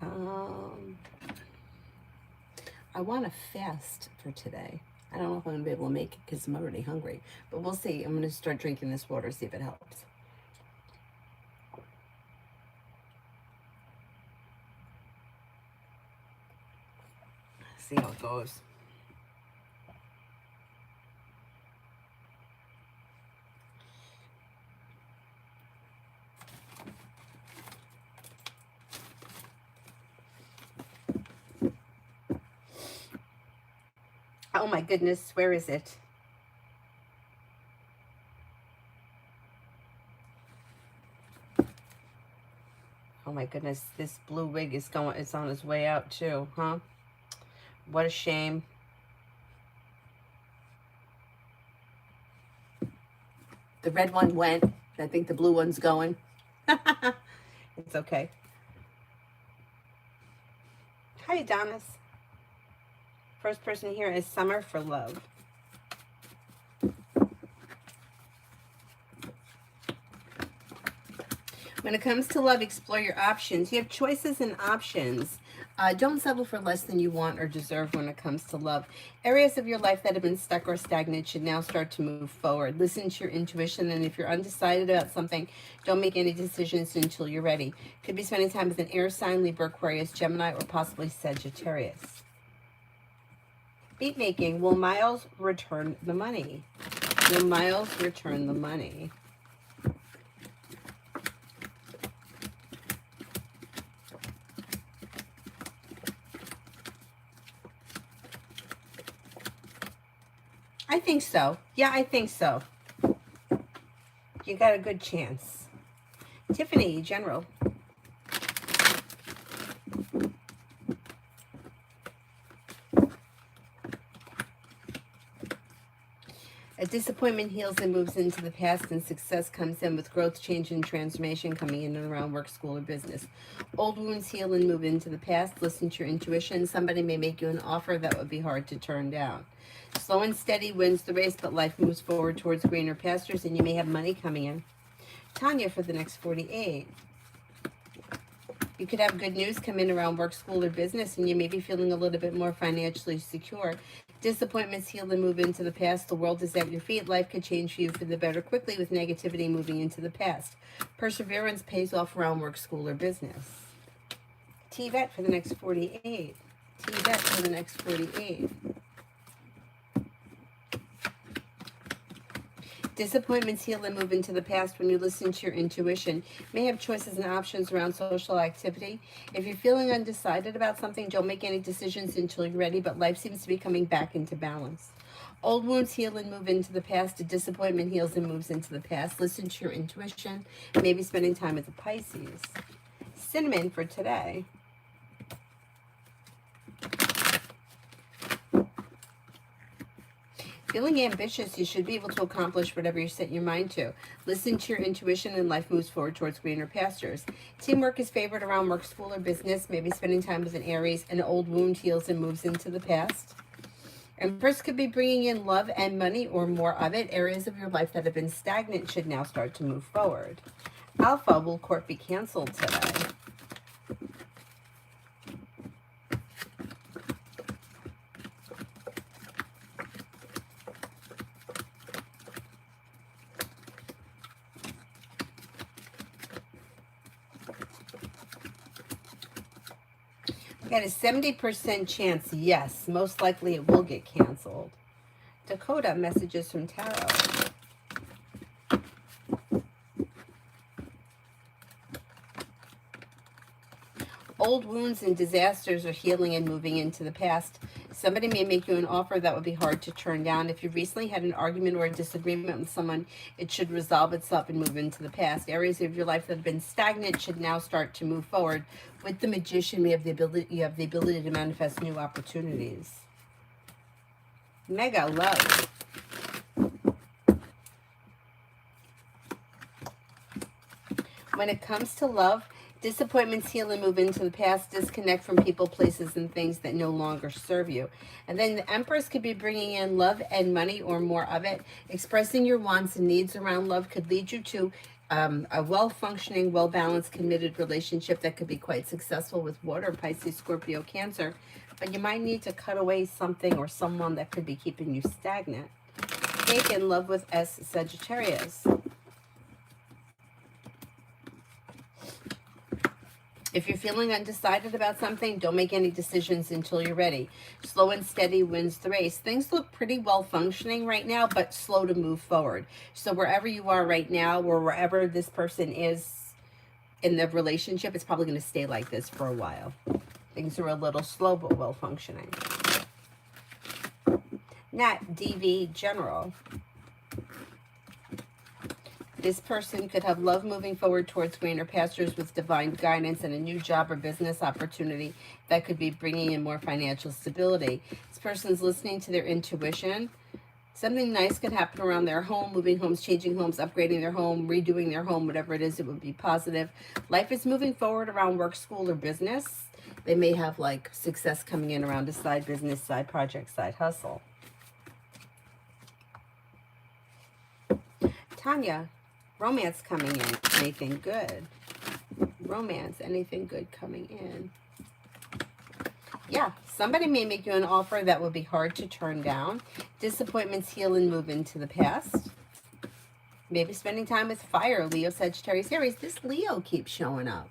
Um, I want to fast for today. I don't know if I'm going to be able to make it because I'm already hungry. But we'll see. I'm going to start drinking this water, see if it helps. See how it goes. Oh my goodness, where is it? Oh my goodness, this blue wig is going, it's on its way out too, huh? What a shame. The red one went. I think the blue one's going. It's okay. Hi, Adonis. First person here is Summer for Love. When it comes to love, explore your options. You have choices and options. Don't settle for less than you want or deserve when it comes to love. Areas of your life that have been stuck or stagnant should now start to move forward. Listen to your intuition, and if you're undecided about something, don't make any decisions until you're ready. Could be spending time with an air sign, Libra, Aquarius, Gemini, or possibly Sagittarius. Beat making. Will Miles return the money? Will Miles return the money? I think so. Yeah, I think so. You got a good chance. Tiffany, General. A disappointment heals and moves into the past, and success comes in with growth, change, and transformation coming in and around work, school, or business. Old wounds heal and move into the past. Listen to your intuition. Somebody may make you an offer that would be hard to turn down. Slow and steady wins the race, but life moves forward towards greener pastures, and you may have money coming in. Tanya for the next 48. You could have good news come in around work, school, or business, and you may be feeling a little bit more financially secure. Disappointments heal and move into the past. The world is at your feet. Life could change for you for the better quickly with negativity moving into the past. Perseverance pays off around work, school, or business. T-Vet for the next 48. T-Vet for the next 48. Disappointments heal and move into the past when you listen to your intuition. You may have choices and options around social activity. If you're feeling undecided about something, don't make any decisions until you're ready, but life seems to be coming back into balance. Old wounds heal and move into the past. A disappointment heals and moves into the past. Listen to your intuition. Maybe spending time with the Pisces. Cinnamon for today. Feeling ambitious, you should be able to accomplish whatever you set your mind to. Listen to your intuition and life moves forward towards greener pastures. Teamwork is favored around work, school, or business. Maybe spending time with an Aries. An old wound heals and moves into the past. And first could be bringing in love and money or more of it. Areas of your life that have been stagnant should now start to move forward. Alpha, will court be canceled today? Got a 70% chance, yes. Most likely it will get canceled. Dakota, messages from Tarot. Old wounds and disasters are healing and moving into the past. Somebody may make you an offer that would be hard to turn down. If you recently had an argument or a disagreement with someone, it should resolve itself and move into the past. Areas of your life that have been stagnant should now start to move forward. With the Magician, you have the ability to manifest new opportunities. Mega love. When it comes to love, disappointments heal and move into the past. Disconnect from people, places, and things that no longer serve you. And then the Empress could be bringing in love and money or more of it. Expressing your wants and needs around love could lead you to A well-functioning, well-balanced, committed relationship that could be quite successful with water, Pisces, Scorpio, Cancer. But you might need to cut away something or someone that could be keeping you stagnant. Take in love with S, Sagittarius. If you're feeling undecided about something, don't make any decisions until you're ready. Slow and steady wins the race. Things look pretty well functioning right now, but slow to move forward. So wherever you are right now, or wherever this person is in the relationship, it's probably going to stay like this for a while. Things are a little slow, but well functioning. Nat, DV, General. This person could have love moving forward towards greener pastures with divine guidance and a new job or business opportunity that could be bringing in more financial stability. This person's listening to their intuition. Something nice could happen around their home, moving homes, changing homes, upgrading their home, redoing their home, whatever it is, it would be positive. Life is moving forward around work, school, or business. They may have like success coming in around a side business, side project, side hustle. Tanya, romance coming in. Anything good? Romance, anything good coming in? Yeah, somebody may make you an offer that would be hard to turn down. Disappointments heal and move into the past. Maybe spending time with fire, Leo, Sagittarius, Aries. This Leo keeps showing up.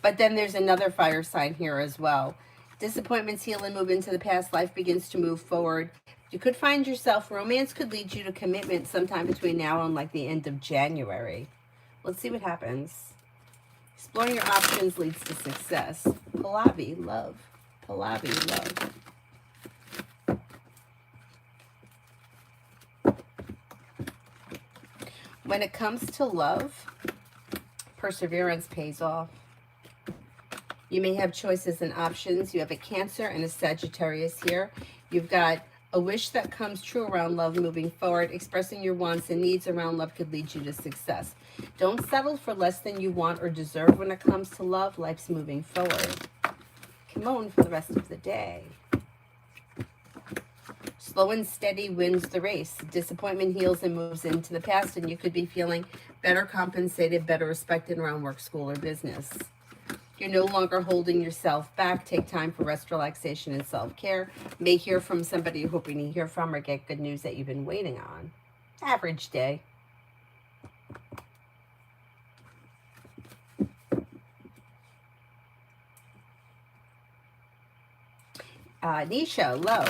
But then there's another fire sign here as well. Disappointments heal and move into the past. Life begins to move forward. You could find yourself, romance could lead you to commitment sometime between now and like the end of January. Let's see what happens. Exploring your options leads to success. Pallavi, love. Pallavi, love. When it comes to love, perseverance pays off. You may have choices and options. You have a Cancer and a Sagittarius here. You've got a wish that comes true around love moving forward. Expressing your wants and needs around love could lead you to success. Don't settle for less than you want or deserve when it comes to love. Life's moving forward. Come on for the rest of the day. Slow and steady wins the race. Disappointment heals and moves into the past, and you could be feeling better compensated, better respected around work, school, or business. You're no longer holding yourself back. Take time for rest, relaxation, and self-care. May hear from somebody you're hoping to hear from or get good news that you've been waiting on. Average day. Nisha, low.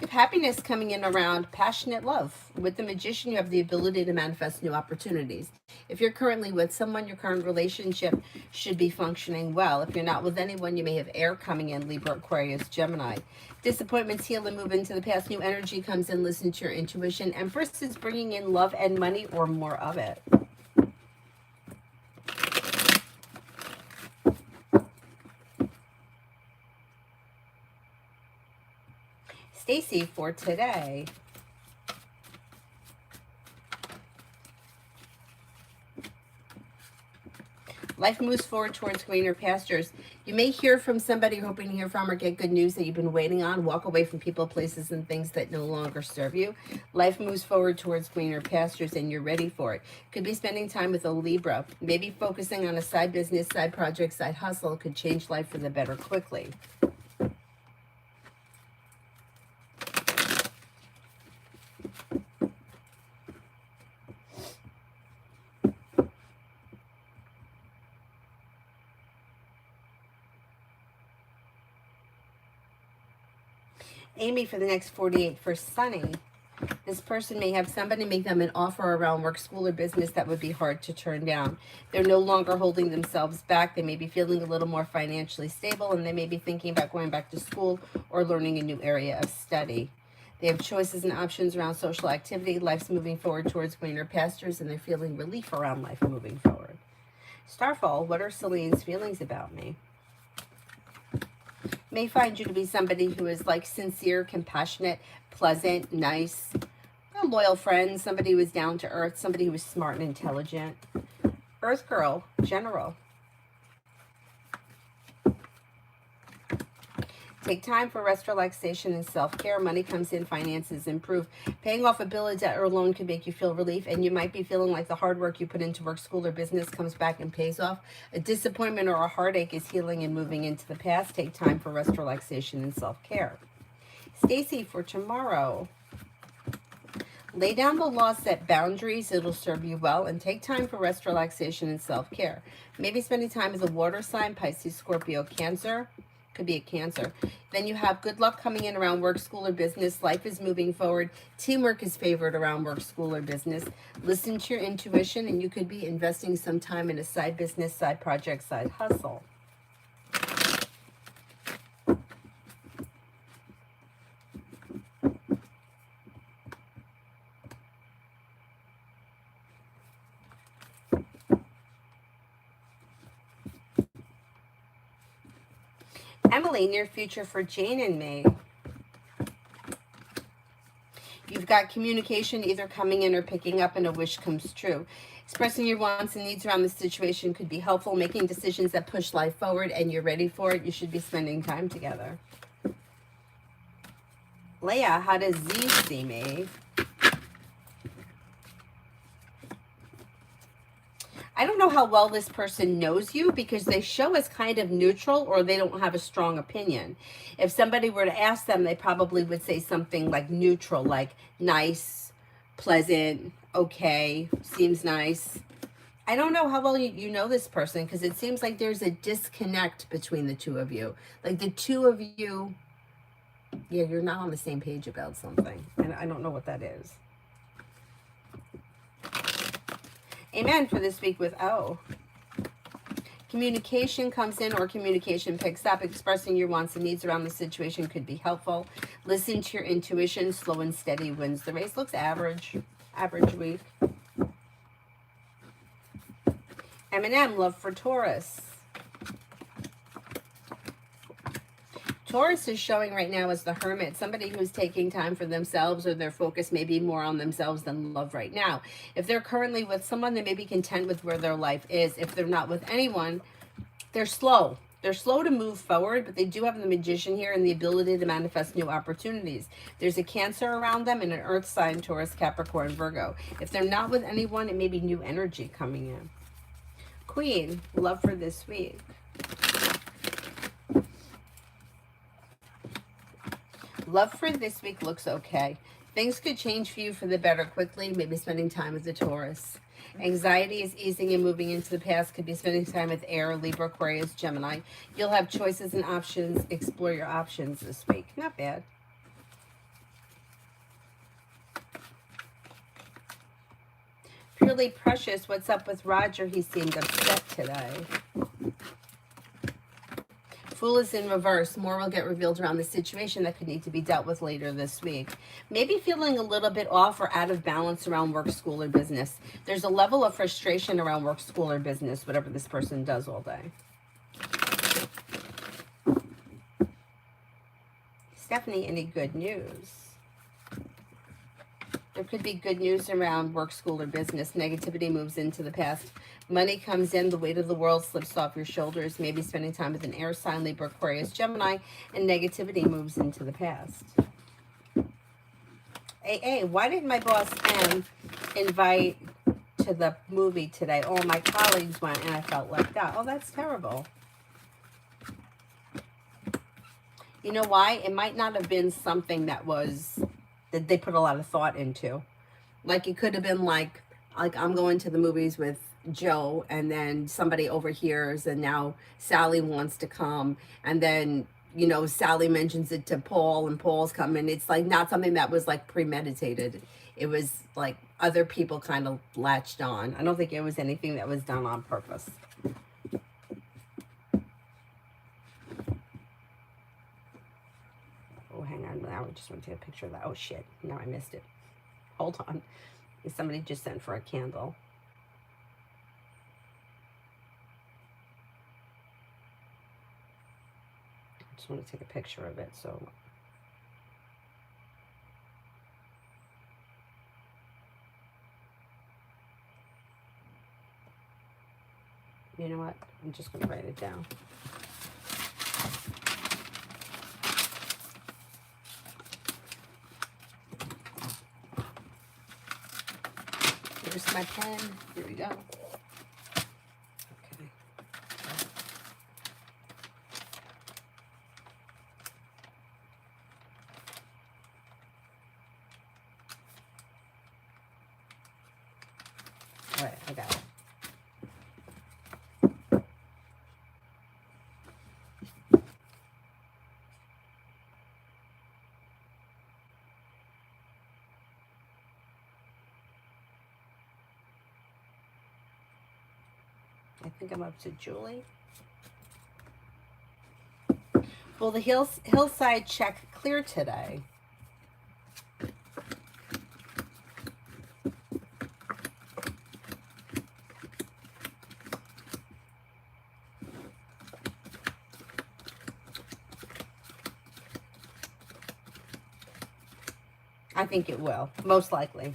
Happiness coming in around passionate love. With the Magician, you have the ability to manifest new opportunities. If you're currently with someone, your current relationship should be functioning well. If you're not with anyone, you may have air coming in, Libra, Aquarius, Gemini. Disappointments heal and move into the past. New energy comes in. Listen to your intuition. Empress is bringing in love and money or more of it. Stacy for today. Life moves forward towards greener pastures. You may hear from somebody you're hoping to hear from or get good news that you've been waiting on. Walk away from people, places, and things that no longer serve you. Life moves forward towards greener pastures and you're ready for it. Could be spending time with a Libra. Maybe focusing on a side business, side project, side hustle could change life for the better quickly. Amy for the next 48 for Sunny. This person may have somebody make them an offer around work, school, or business that would be hard to turn down. They're no longer holding themselves back. They may be feeling a little more financially stable, and they may be thinking about going back to school or learning a new area of study. They have choices and options around social activity. Life's moving forward towards greener pastures, and they're feeling relief around life moving forward. Starfall, what are Celine's feelings about me? May find you to be somebody who is like sincere, compassionate, pleasant, nice, a loyal friend, somebody who is down to earth, somebody who is smart and intelligent. Earth Girl, General. Take time for rest, relaxation, and self-care. Money comes in, finances improve. Paying off a bill, a debt, or a loan could make you feel relief, and you might be feeling like the hard work you put into work, school, or business comes back and pays off. A disappointment or a heartache is healing and moving into the past. Take time for rest, relaxation, and self-care. Stacy, for tomorrow. Lay down the law, set boundaries, it'll serve you well, and take time for rest, relaxation, and self-care. Maybe spending time as a water sign, Pisces, Scorpio, Cancer. Could be a Cancer. Then you have good luck coming in around work, school, or business. Life is moving forward. Teamwork is favored around work, school, or business. Listen to your intuition, and you could be investing some time in a side business, side project, side hustle. Emily, near future for Jane and me. You've got communication either coming in or picking up, and a wish comes true. Expressing your wants and needs around the situation could be helpful. Making decisions that push life forward, and you're ready for it. You should be spending time together. Leah, how does Z see me? I don't know how well this person knows you, because they show as kind of neutral, or they don't have a strong opinion. If somebody were to ask them, they probably would say something like neutral, like nice, pleasant, okay, seems nice. I don't know how well you know this person, because it seems like there's a disconnect between the two of you. Like the two of you, yeah, you're not on the same page about something. And I don't know what that is. Amen for this week with O. Communication comes in or communication picks up. Expressing your wants and needs around the situation could be helpful. Listen to your intuition. Slow and steady wins the race. Looks average. Average week. M&M, love for Taurus. Taurus is showing right now as the hermit, somebody who's taking time for themselves, or their focus may be more on themselves than love right now. If they're currently with someone, they may be content with where their life is. If they're not with anyone, they're slow. They're slow to move forward, but they do have the Magician here and the ability to manifest new opportunities. There's a Cancer around them and an Earth sign, Taurus, Capricorn, Virgo. If they're not with anyone, it may be new energy coming in. Queen, love for this week. Love for this week looks okay. Things could change for you for the better quickly, maybe spending time with the Taurus. Anxiety is easing and moving into the past, could be spending time with Air, Libra, Aquarius, Gemini. You'll have choices and options. Explore your options this week. Not bad. Purely Precious, what's up with Roger? He seemed upset today. Fool is in reverse. More will get revealed around the situation that could need to be dealt with later this week. Maybe feeling a little bit off or out of balance around work, school, or business. There's a level of frustration around work, school, or business, whatever this person does all day. Stephanie, any good news? There could be good news around work, school, or business. Negativity moves into the past. Money comes in. The weight of the world slips off your shoulders. Maybe spending time with an air sign, Libra, Aquarius, Gemini. And negativity moves into the past. AA, why didn't my boss M invite to the movie today? All my colleagues went and I felt left out. Oh, that's terrible. You know why? It might not have been something that they put a lot of thought into. Like it could have been like I'm going to the movies with Joe, and then somebody overhears, and now Sally wants to come, and then Sally mentions it to Paul, and Paul's coming. It's like not something that was like premeditated. It was like other people kind of latched on. I don't think it was anything that was done on purpose. Oh, hang on. Now I just want to take a picture of that. Oh, shit. Now I missed it. Hold on. Somebody just sent for a candle. I just want to take a picture of it. So, you know what? I'm just going to write it down. my pen. Here we go. Okay. All right, I got it. I think I'm up to Julie. Will the hillside check clear today? I think it will, most likely.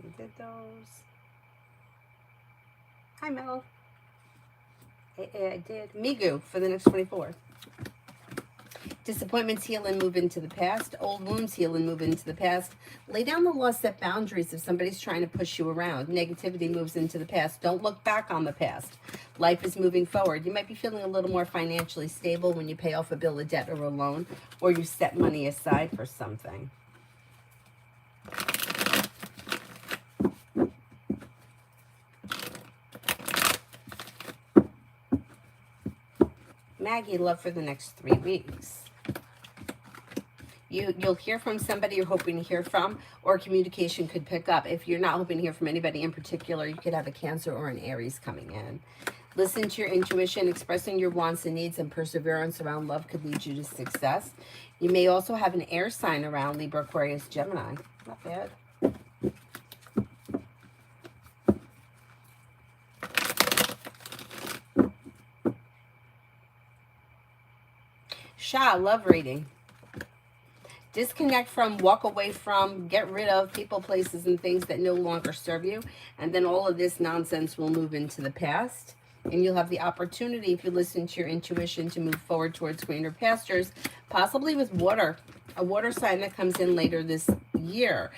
We did those. Hi, Mel. I did. Migu for the next 24. Disappointments heal and move into the past. Old wounds heal and move into the past. Lay down the law, set boundaries if somebody's trying to push you around. Negativity moves into the past. Don't look back on the past. Life is moving forward. You might be feeling a little more financially stable when you pay off a bill of debt or a loan, or you set money aside for something. Maggie, love for the next 3 weeks. You'll hear from somebody you're hoping to hear from, or communication could pick up. If you're not hoping to hear from anybody in particular, you could have a Cancer or an Aries coming in. Listen to your intuition. Expressing your wants and needs and perseverance around love could lead you to success. You may also have an air sign around Libra, Aquarius, Gemini. Not bad. Sha, love reading. Disconnect from, walk away from, get rid of people, places, and things that no longer serve you. And then all of this nonsense will move into the past. And you'll have the opportunity, if you listen to your intuition, to move forward towards greener pastures, possibly with water. A water sign that comes in later this year.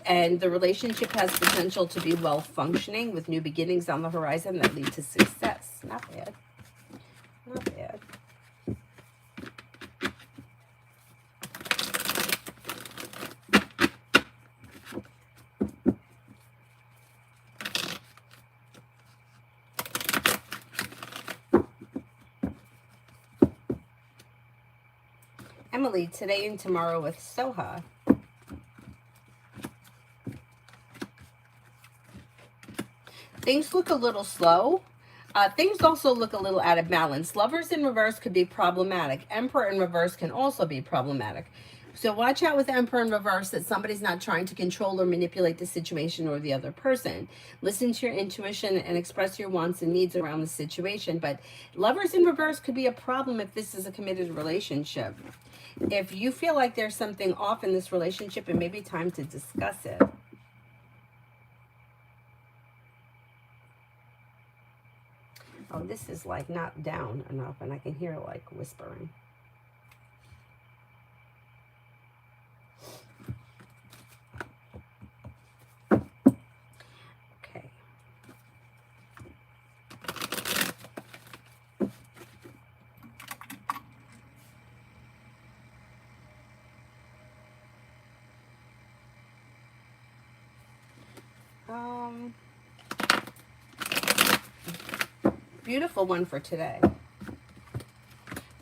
And the relationship has potential to be well functioning with new beginnings on the horizon that lead to success. Not bad. Not bad. Emily, today and tomorrow with Soha. Things look a little slow. Things also look a little out of balance. Lovers in reverse could be problematic. Emperor in reverse can also be problematic. So watch out with Emperor in reverse that somebody's not trying to control or manipulate the situation or the other person. Listen to your intuition and express your wants and needs around the situation. But lovers in reverse could be a problem if this is a committed relationship. If you feel like there's something off in this relationship, it may be time to discuss it. Oh, this is like not down enough, and I can hear like whispering. Okay. Beautiful one for today.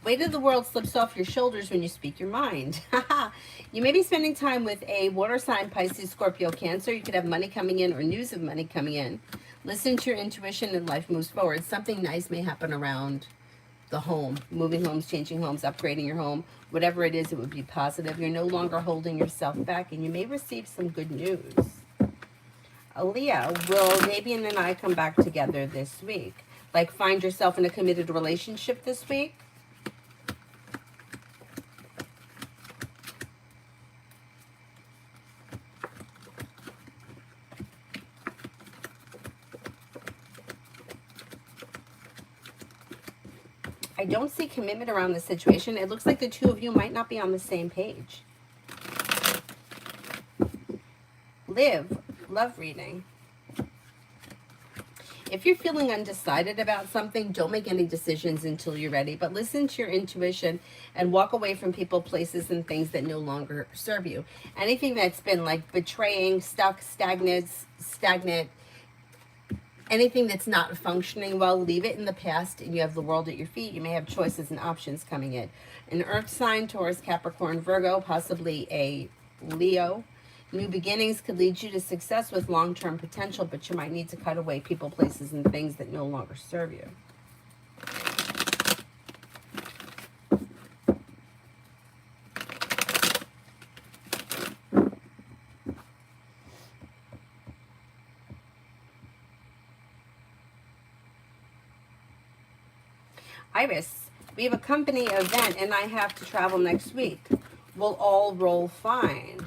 Weight of the world slips off your shoulders when you speak your mind. You may be spending time with a water sign, Pisces, Scorpio, Cancer. You could have money coming in or news of money coming in. Listen to your intuition and life moves forward. Something nice may happen around the home. Moving homes, changing homes, upgrading your home. Whatever it is, it would be positive. You're no longer holding yourself back, and you may receive some good news. Aaliyah, will Nabian and I come back together this week? like find yourself in a committed relationship this week. I don't see commitment around the situation. It looks like the two of you might not be on the same page. Live, love reading. If you're feeling undecided about something, don't make any decisions until you're ready, but listen to your intuition and walk away from people, places, and things that no longer serve you. Anything that's been like betraying, stuck, stagnant, anything that's not functioning well, leave it in the past, and you have the world at your feet. You may have choices and options coming in. An earth sign, Taurus, Capricorn, Virgo, possibly a Leo. New beginnings could lead you to success with long-term potential, but you might need to cut away people, places, and things that no longer serve you. Iris, we have a company event and I have to travel next week. We'll all roll fine.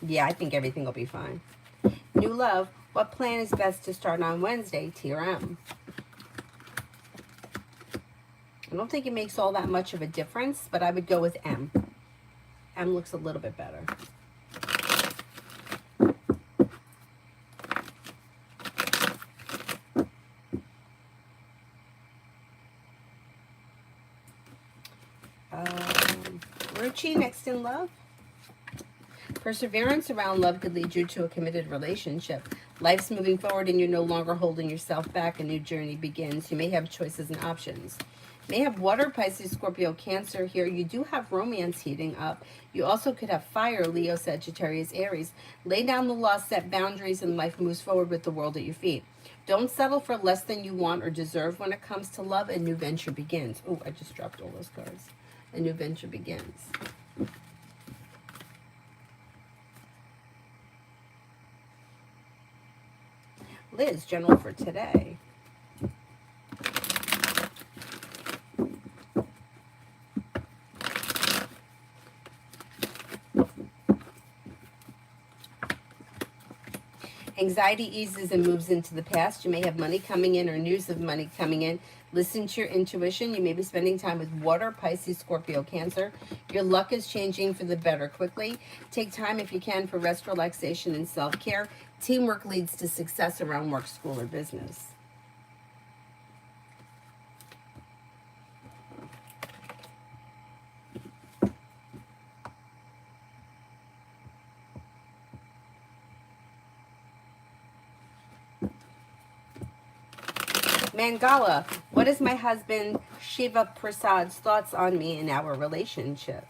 Yeah, I think everything will be fine. New love, what plan is best to start on Wednesday? TRM. I don't think it makes all that much of a difference, but I would go with M. M looks a little bit better. Ruchi, next in love. Perseverance around love could lead you to a committed relationship. Life's moving forward and you're no longer holding yourself back. A new journey begins. You may have choices and options. You may have water, Pisces, Scorpio, Cancer here. You do have romance heating up. You also could have fire, Leo, Sagittarius, Aries. Lay down the law, set boundaries, and life moves forward with the world at your feet. Don't settle for less than you want or deserve when it comes to love. A new venture begins. Oh, I just dropped all those cards. A new venture begins. Liz, general for today. Anxiety eases and moves into the past. You may have money coming in or news of money coming in. Listen to your intuition. You may be spending time with water, Pisces, Scorpio, Cancer. Your luck is changing for the better quickly. Take time if you can for rest, relaxation, and self-care. Teamwork leads to success around work, school, or business. Mangala, what is my husband Shiva Prasad's thoughts on me and our relationship?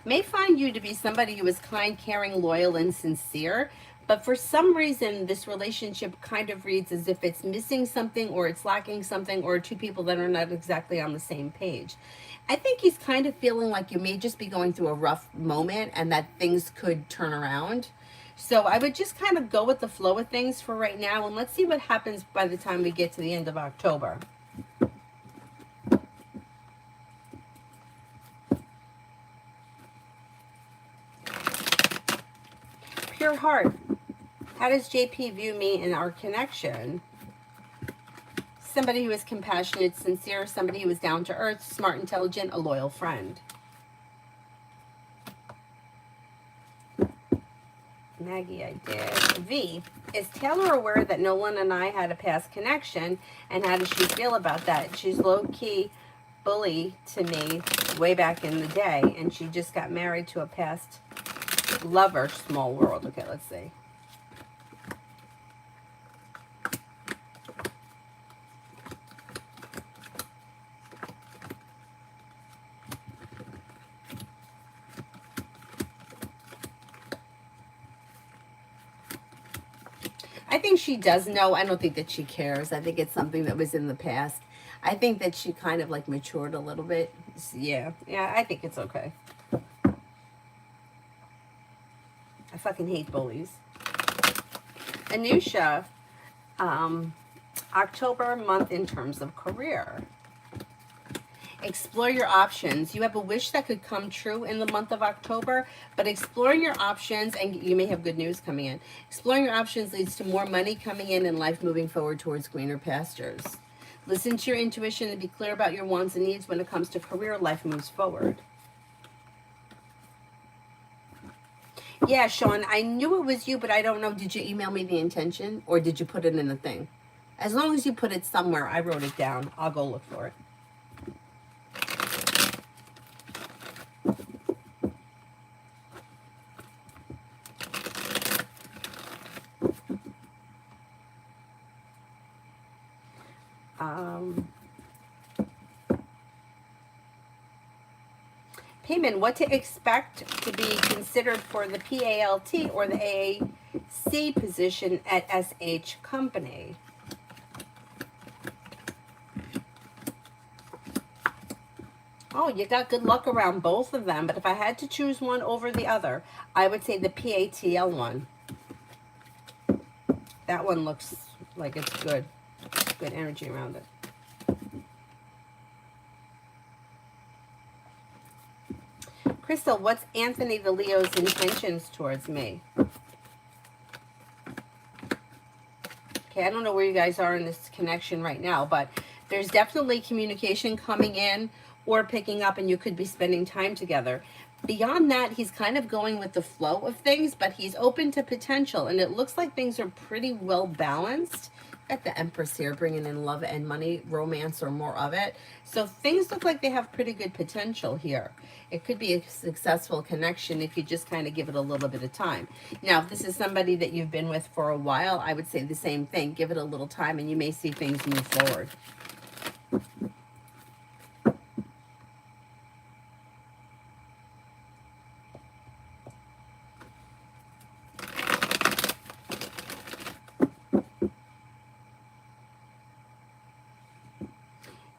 May find you to be somebody who is kind, caring, loyal, and sincere, but for some reason this relationship kind of reads as if it's missing something or it's lacking something, or two people that are not exactly on the same page. I think he's kind of feeling like you may just be going through a rough moment and that things could turn around. So I would just kind of go with the flow of things for right now, and let's see what happens by the time we get to the end of October. Pure heart. How does JP view me in our connection? Somebody who is compassionate, sincere, somebody who is down to earth, smart, intelligent, a loyal friend. Maggie, I did. V, is Taylor aware that Nolan and I had a past connection, and how does she feel about that? She's low-key bully to me way back in the day, and she just got married to a past lover. Small world. Okay, let's see. I think she does know. I don't think that she cares. I think it's something that was in the past. I think that she kind of like matured a little bit. Yeah, I think it's okay. I fucking hate bullies. Anusha, October month in terms of career. Explore your options. You have a wish that could come true in the month of October, but exploring your options, and you may have good news coming in. Exploring your options leads to more money coming in and life moving forward towards greener pastures. Listen to your intuition and be clear about your wants and needs when it comes to career. Life moves forward. Yeah, Sean, I knew it was you, but I don't know. Did you email me the intention or did you put it in the thing? As long as you put it somewhere, I wrote it down. I'll go look for it. Payment, what to expect to be considered for the PALT or the AAC position at SH Company. Oh, you got good luck around both of them, but if I had to choose one over the other, I would say the PATL one. That one looks like it's good. Good energy around it. Crystal, what's Anthony the Leo's intentions towards me? Okay, I don't know where you guys are in this connection right now, but there's definitely communication coming in or picking up, and you could be spending time together. Beyond that, he's kind of going with the flow of things, but he's open to potential, and it looks like things are pretty well balanced. Got the Empress here, bringing in love and money, romance, or more of it. So things look like they have pretty good potential here. It could be a successful connection if you just kind of give it a little bit of time. Now, if this is somebody that you've been with for a while, I would say the same thing. Give it a little time, and you may see things move forward.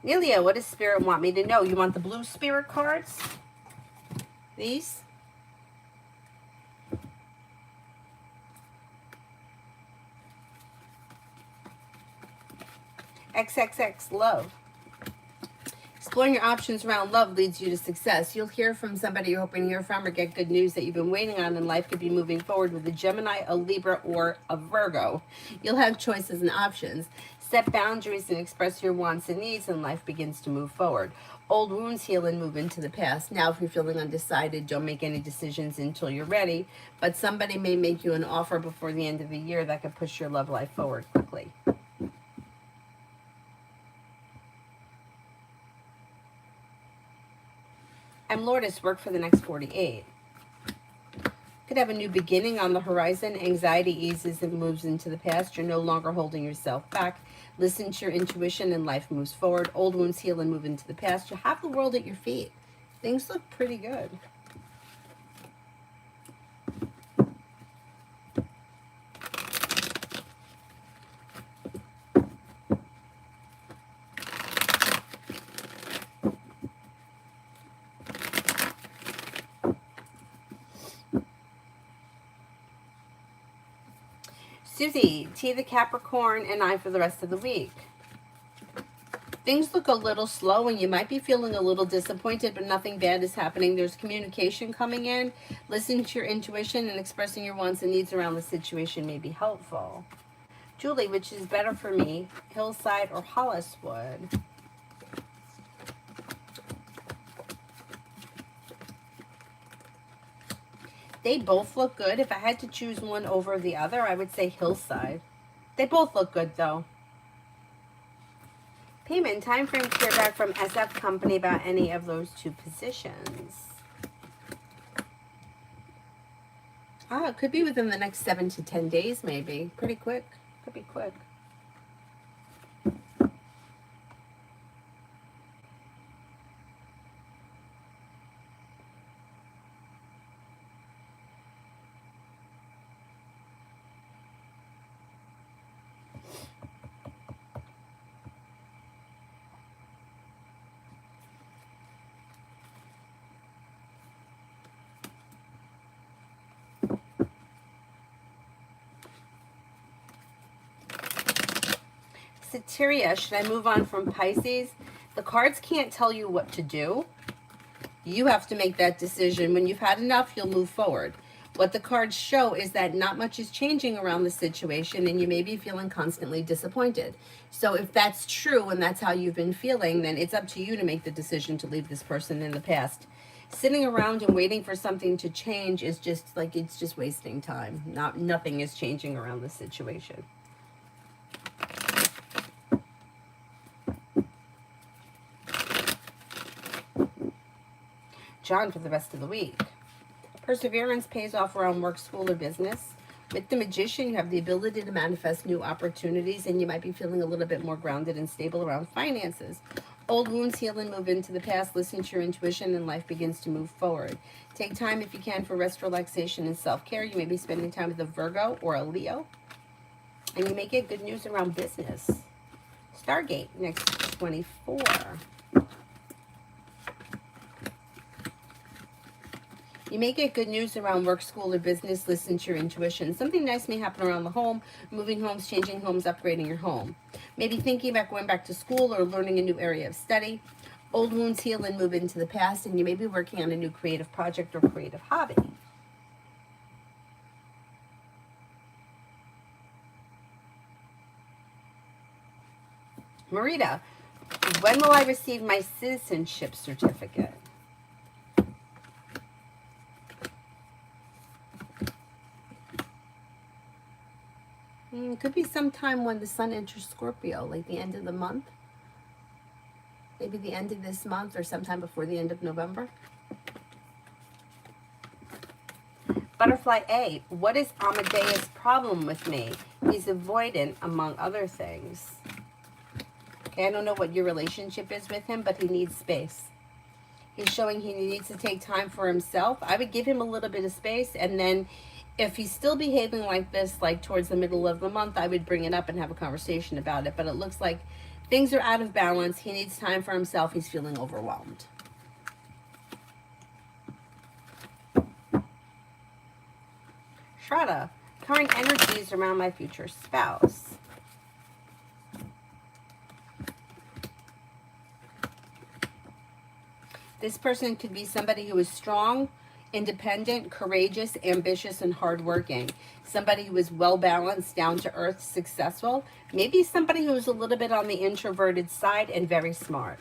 Nelia, what does Spirit want me to know? You want the blue Spirit cards? These? XXX, love. Exploring your options around love leads you to success. You'll hear from somebody you're hoping to hear from or get good news that you've been waiting on, and life could be moving forward with a Gemini, a Libra, or a Virgo. You'll have choices and options. Set boundaries and express your wants and needs, and life begins to move forward. Old wounds heal and move into the past. Now, if you're feeling undecided, don't make any decisions until you're ready, but somebody may make you an offer before the end of the year that could push your love life forward quickly. I'm Lourdes, work for the next 48. Could have a new beginning on the horizon. Anxiety eases and moves into the past. You're no longer holding yourself back. Listen to your intuition and life moves forward. Old wounds heal and move into the past. You have the world at your feet. Things look pretty good. Susie, T the Capricorn, and I for the rest of the week. Things look a little slow and you might be feeling a little disappointed, but nothing bad is happening. There's communication coming in. Listening to your intuition and expressing your wants and needs around the situation may be helpful. Julie, which is better for me, Hillside or Holliswood? They both look good. If I had to choose one over the other, I would say Hillside. They both look good, though. Payment, time frame to hear back from SF Company about any of those two positions. It could be within the next 7 to 10 days, maybe. Pretty quick. Could be quick. Sagittaria, should I move on from Pisces? The cards can't tell you what to do. You have to make that decision. When you've had enough, you'll move forward. What the cards show is that not much is changing around the situation, and you may be feeling constantly disappointed. So if that's true and that's how you've been feeling, then it's up to you to make the decision to leave this person in the past. Sitting around and waiting for something to change is just like, it's just wasting time. Nothing is changing around the situation. John for the rest of the week. Perseverance pays off around work, school, or business. With the Magician, you have the ability to manifest new opportunities, and you might be feeling a little bit more grounded and stable around finances. Old wounds heal and move into the past. Listen to your intuition, and life begins to move forward. Take time, if you can, for rest, relaxation, and self-care. You may be spending time with a Virgo or a Leo, and you may get good news around business. Stargate, next 24. You may get good news around work, school, or business. Listen to your intuition. Something nice may happen around the home, moving homes, changing homes, upgrading your home. Maybe thinking about going back to school or learning a new area of study. Old wounds heal and move into the past, and you may be working on a new creative project or creative hobby. Marita, when will I receive my citizenship certificate? Could be sometime when the sun enters Scorpio, like the end of the month. Maybe the end of this month or sometime before the end of November. Butterfly A, what is Amadeus' problem with me? He's avoidant, among other things. Okay, I don't know what your relationship is with him, but he needs space. He's showing he needs to take time for himself. I would give him a little bit of space, and then if he's still behaving like this, like towards the middle of the month, I would bring it up and have a conversation about it. But it looks like things are out of balance. He needs time for himself. He's feeling overwhelmed. Shraddha, current energies around my future spouse. This person could be somebody who is strong, independent, courageous, ambitious, and hardworking. Somebody who is well-balanced, down-to-earth, successful. Maybe somebody who's a little bit on the introverted side and very smart.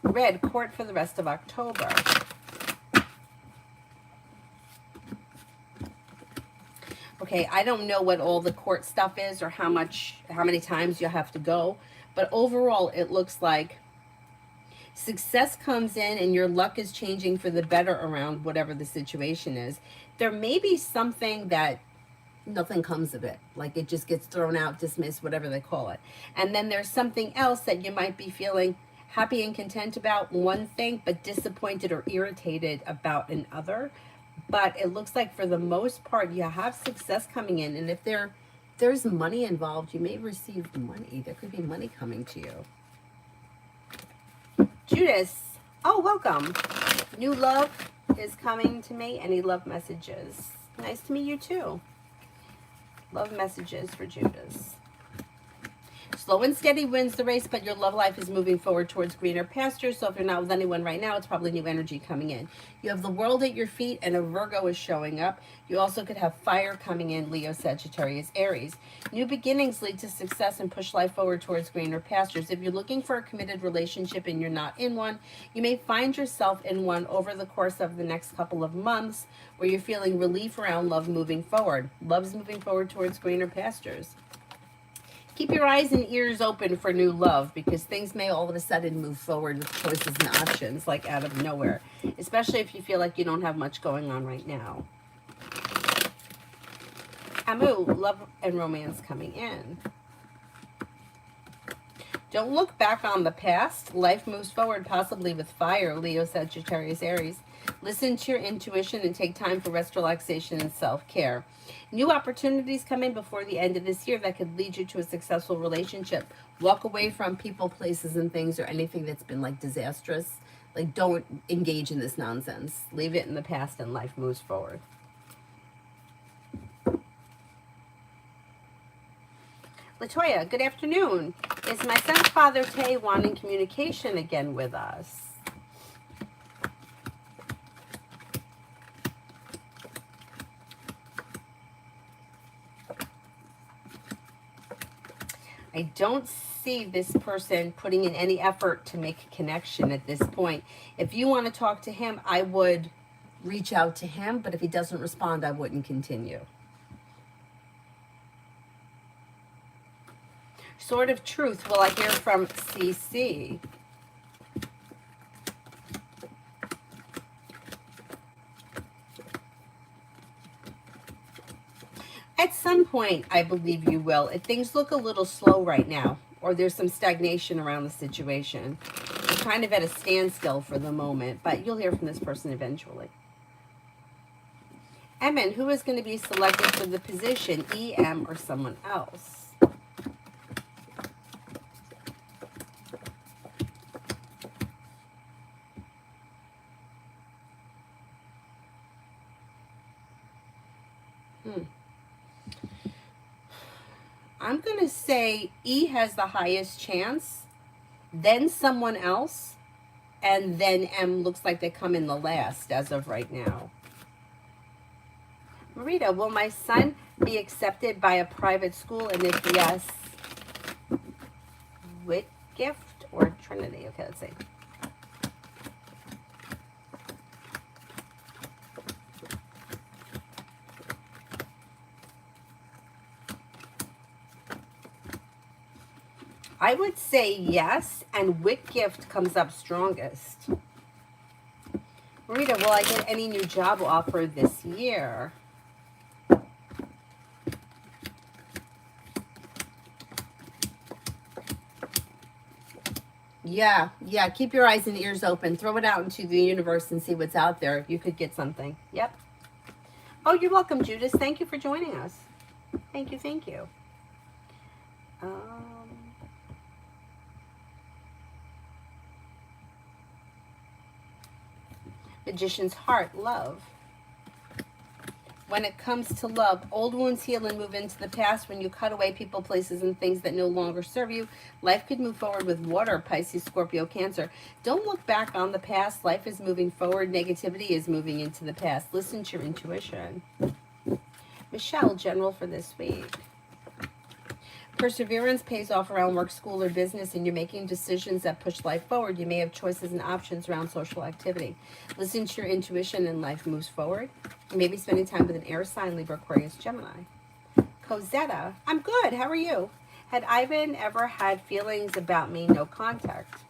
Red, court for the rest of October. Okay, I don't know what all the court stuff is or how many times you have to go, but overall it looks like success comes in and your luck is changing for the better around whatever the situation is. There may be something that nothing comes of it. Like it just gets thrown out, dismissed, whatever they call it. And then there's something else that you might be feeling happy and content about one thing, but disappointed or irritated about another. But it looks like for the most part, you have success coming in. And if there's money involved, you may receive money. There could be money coming to you. Judas, oh, welcome. New love is coming to me. Any love messages? Nice to meet you too. Love messages for Judas. Slow and steady wins the race, but your love life is moving forward towards greener pastures. So if you're not with anyone right now, it's probably new energy coming in. You have the world at your feet and a Virgo is showing up. You also could have fire coming in, Leo, Sagittarius, Aries. New beginnings lead to success and push life forward towards greener pastures. If you're looking for a committed relationship and you're not in one, you may find yourself in one over the course of the next couple of months where you're feeling relief around love moving forward. Love's moving forward towards greener pastures. Keep your eyes and ears open for new love because things may all of a sudden move forward with choices and options like out of nowhere, especially if you feel like you don't have much going on right now. Amu, love and romance coming in. Don't look back on the past. Life moves forward, possibly with fire, Leo, Sagittarius, Aries. Listen to your intuition and take time for rest, relaxation, and self-care. New opportunities come in before the end of this year that could lead you to a successful relationship. Walk away from people, places, and things or anything that's been like disastrous. Like don't engage in this nonsense. Leave it in the past and life moves forward. Latoya, good afternoon. Is my son's father, Tay, wanting communication again with us? I don't see this person putting in any effort to make a connection at this point. If you want to talk to him, I would reach out to him, but if he doesn't respond, I wouldn't continue. Sword of Truth, will I hear from CC? At some point, I believe you will. If things look a little slow right now, or there's some stagnation around the situation, you're kind of at a standstill for the moment, but you'll hear from this person eventually. Emin, who is going to be selected for the position, EM or someone else? I'm going to say E has the highest chance, then someone else, and then M looks like they come in the last as of right now. Marita, will my son be accepted by a private school? And if yes, Whitgift or Trinity? Okay, let's see. I would say yes, and Whitgift comes up strongest. Marita, will I get any new job offer this year? Yeah, keep your eyes and ears open. Throw it out into the universe and see what's out there. You could get something. Yep. Oh, you're welcome, Judith. Thank you for joining us. Thank you. Magician's Heart, love. When it comes to love, old wounds heal and move into the past. When you cut away people, places, and things that no longer serve you, life could move forward with water, Pisces, Scorpio, Cancer. Don't look back on the past. Life is moving forward. Negativity is moving into the past. Listen to your intuition. Michelle, general for this week. Perseverance pays off around work, school, or business, and you're making decisions that push life forward. You may have choices and options around social activity. Listen to your intuition and life moves forward. You may be spending time with an air sign, Libra, Aquarius, Gemini. Cosetta, I'm good. How are you? Had Ivan ever had feelings about me? No contact.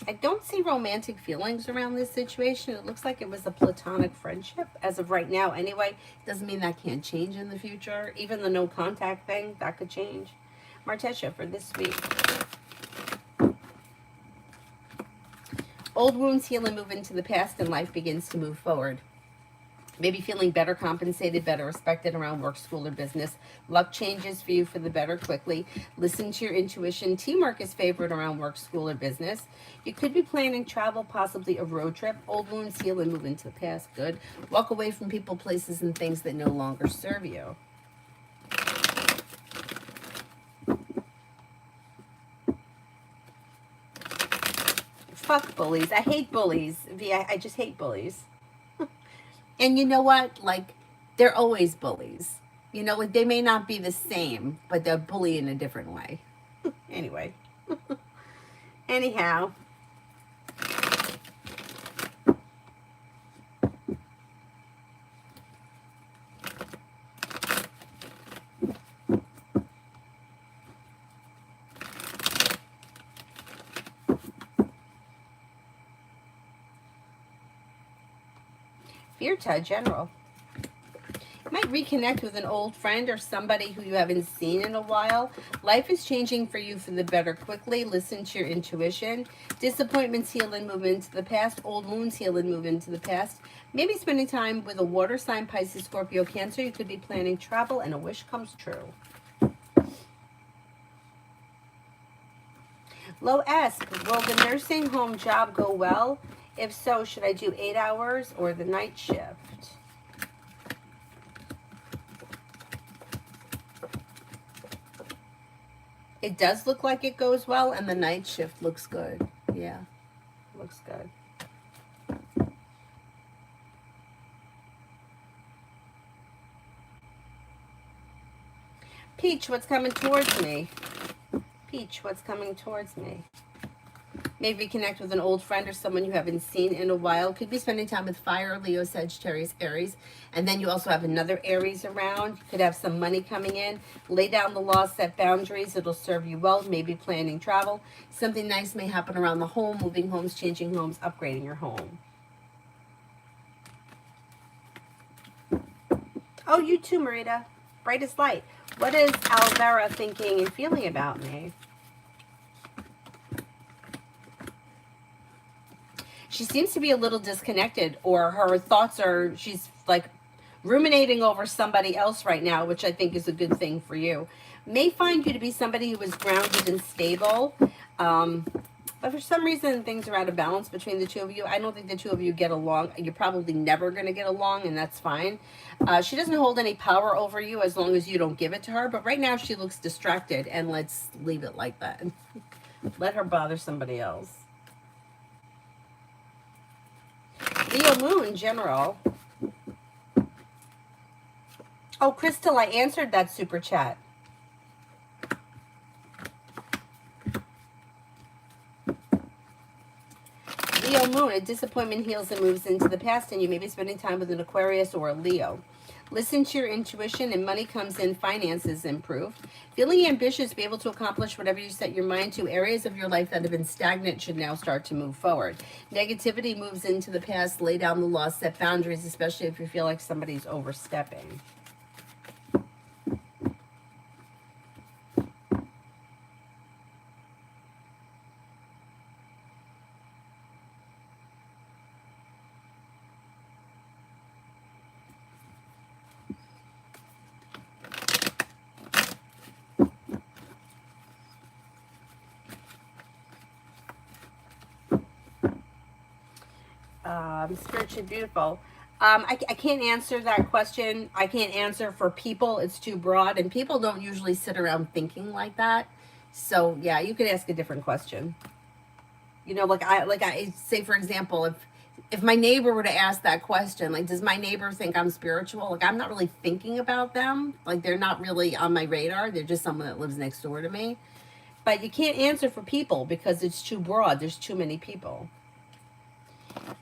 I don't see romantic feelings around this situation. It looks like it was a platonic friendship as of right now. Anyway, doesn't mean that can't change in the future. Even the no contact thing, that could change. Martesha for this week. Old wounds heal and move into the past, and life begins to move forward. Maybe feeling better compensated, better respected around work, school, or business. Luck changes for you for the better quickly. Listen to your intuition. Teamwork is favored around work, school, or business. You could be planning travel, possibly a road trip. Old wounds heal and move into the past. Good. Walk away from people, places, and things that no longer serve you. Fuck bullies. I hate bullies. I just hate bullies. And you know what? Like, they're always bullies. You know, like, they may not be the same, but they're bully in a different way. Anyway. Anyhow. Virta, general. You might reconnect with an old friend or somebody who you haven't seen in a while. Life is changing for you for the better quickly. Listen to your intuition. Disappointments heal and move into the past. Old wounds heal and move into the past. Maybe spending time with a water sign, Pisces, Scorpio, Cancer. You could be planning travel and a wish comes true. Low S, will the nursing home job go well? If so, should I do 8 hours or the night shift? It does look like it goes well, and the night shift looks good. Yeah, looks good. Peach, what's coming towards me? Peach, what's coming towards me? Maybe connect with an old friend or someone you haven't seen in a while. Could be spending time with Fire, Leo, Sagittarius, Aries. And then you also have another Aries around. You could have some money coming in. Lay down the law, set boundaries. It'll serve you well. Maybe planning travel. Something nice may happen around the home, moving homes, changing homes, upgrading your home. Oh, you too, Marita. Brightest light. What is Alvera thinking and feeling about me? She seems to be a little disconnected, or her thoughts are, she's like ruminating over somebody else right now, which I think is a good thing for you. May find you to be somebody who is grounded and stable. But for some reason, things are out of balance between the two of you. I don't think the two of you get along. You're probably never going to get along, and that's fine. She doesn't hold any power over you as long as you don't give it to her. But right now, she looks distracted, and let's leave it like that. Let her bother somebody else. Leo Moon in general. Oh, Crystal, I answered that super chat. Leo Moon, a disappointment heals and moves into the past, and you may be spending time with an Aquarius or a Leo. Listen to your intuition, and money comes in, finances improve. Feeling ambitious, be able to accomplish whatever you set your mind to. Areas of your life that have been stagnant should now start to move forward. Negativity moves into the past. Lay down the law, set boundaries, especially if you feel like somebody's overstepping. Spiritually beautiful. I can't answer that question. I can't answer for people. It's too broad, and people don't usually sit around thinking like that. So yeah, you could ask a different question. You know, like I say, for example, if my neighbor were to ask that question, like, does my neighbor think I'm spiritual? Like, I'm not really thinking about them. Like, they're not really on my radar. They're just someone that lives next door to me. But you can't answer for people because it's too broad. There's too many people.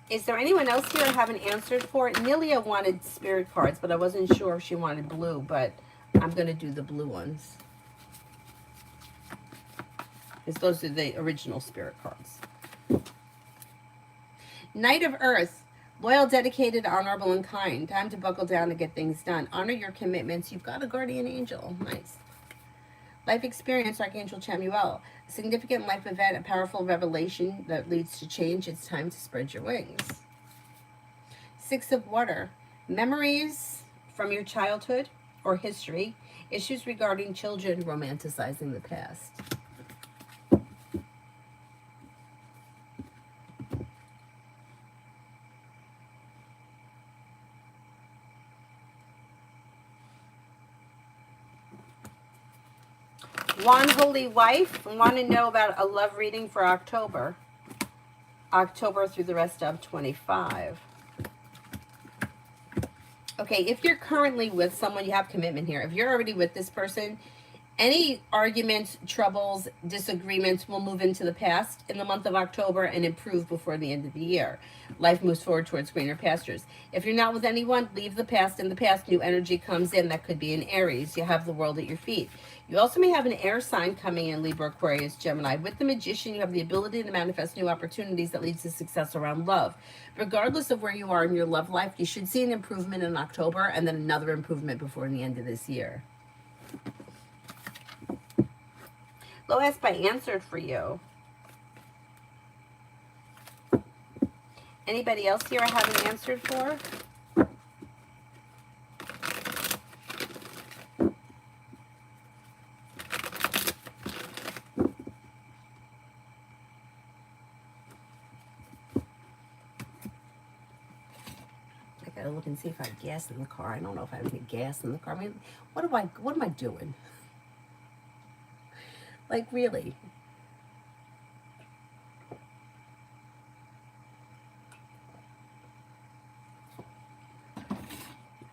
Is there anyone else here I haven't answered for? Nelia wanted spirit cards, but I wasn't sure if she wanted blue, but I'm going to do the blue ones. Because those are the original spirit cards. Knight of Earth. Loyal, dedicated, honorable, and kind. Time to buckle down and get things done. Honor your commitments. You've got a guardian angel. Nice. Life experience, Archangel Chamuel. A significant life event, a powerful revelation that leads to change. It's time to spread your wings. Six of Water. Memories from your childhood or history. Issues regarding children romanticizing the past. One Holy Wife, want to know about a love reading for October. October through the rest of 25. Okay, if you're currently with someone, you have commitment here. If you're already with this person, any arguments, troubles, disagreements will move into the past in the month of October and improve before the end of the year. Life moves forward towards greener pastures. If you're not with anyone, leave the past in the past. New energy comes in. That could be an Aries. You have the world at your feet. You also may have an air sign coming in, Libra, Aquarius, Gemini. With the Magician, you have the ability to manifest new opportunities that leads to success around love. Regardless of where you are in your love life, you should see an improvement in October and then another improvement before the end of this year. Lois, I answered for you. Anybody else here I haven't answered for? I gotta look and see if I have gas in the car. I don't know if I have any gas in the car. I mean, what am I doing? Like, really.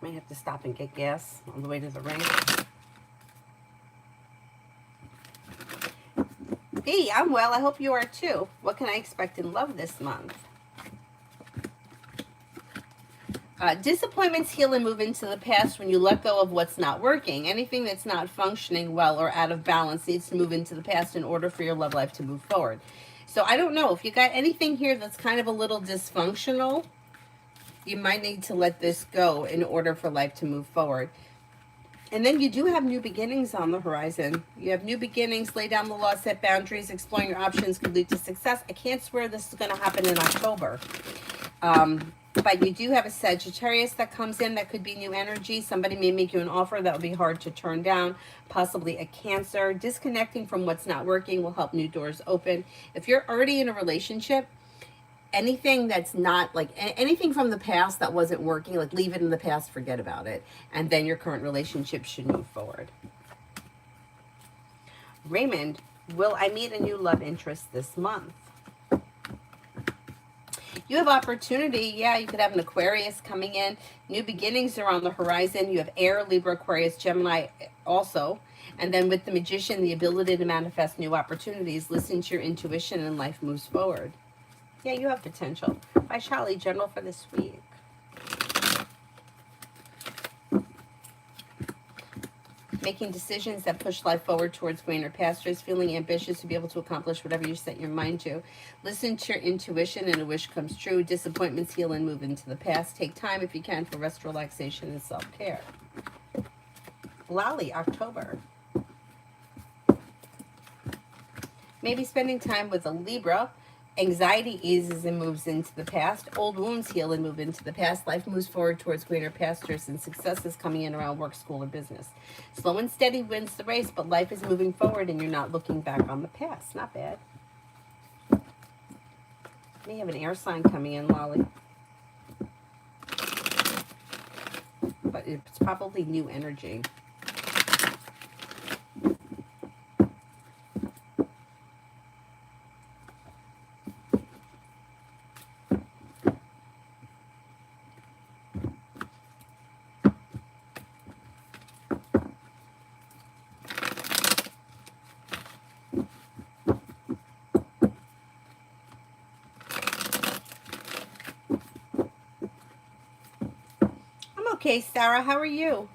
Might have to stop and get gas on the way to the ring. Hey, I'm well. I hope you are too. What can I expect in love this month? Disappointments heal and move into the past when you let go of what's not working. Anything that's not functioning well or out of balance needs to move into the past in order for your love life to move forward. So I don't know if you got anything here that's kind of a little dysfunctional. You might need to let this go in order for life to move forward. And then you do have new beginnings on the horizon. You have new beginnings, lay down the law, set boundaries, exploring your options could lead to success. I can't swear this is going to happen in October. But you do have a Sagittarius that comes in that could be new energy. Somebody may make you an offer that will be hard to turn down, possibly a Cancer. Disconnecting from what's not working will help new doors open. If you're already in a relationship, anything that's not like anything from the past that wasn't working, like leave it in the past, forget about it. And then your current relationship should move forward. Raymond, will I meet a new love interest this month? You have opportunity. Yeah, you could have an Aquarius coming in. New beginnings are on the horizon. You have Air, Libra, Aquarius, Gemini also. And then with the Magician, the ability to manifest new opportunities. Listen to your intuition and life moves forward. Yeah, you have potential. Vaishali, general for this week. Making decisions that push life forward towards greener pastures, feeling ambitious to be able to accomplish whatever you set your mind to. Listen to your intuition and a wish comes true. Disappointments heal and move into the past. Take time if you can for rest, relaxation, and self-care. Lali, October. Maybe spending time with a Libra. Anxiety eases and moves into the past. Old wounds heal and move into the past. Life moves forward towards greener pastures and success is coming in around work, school, or business. Slow and steady wins the race, but life is moving forward and you're not looking back on the past. Not bad. May have an air sign coming in, Lolly. But it's probably new energy. Okay, Sarah, how are you?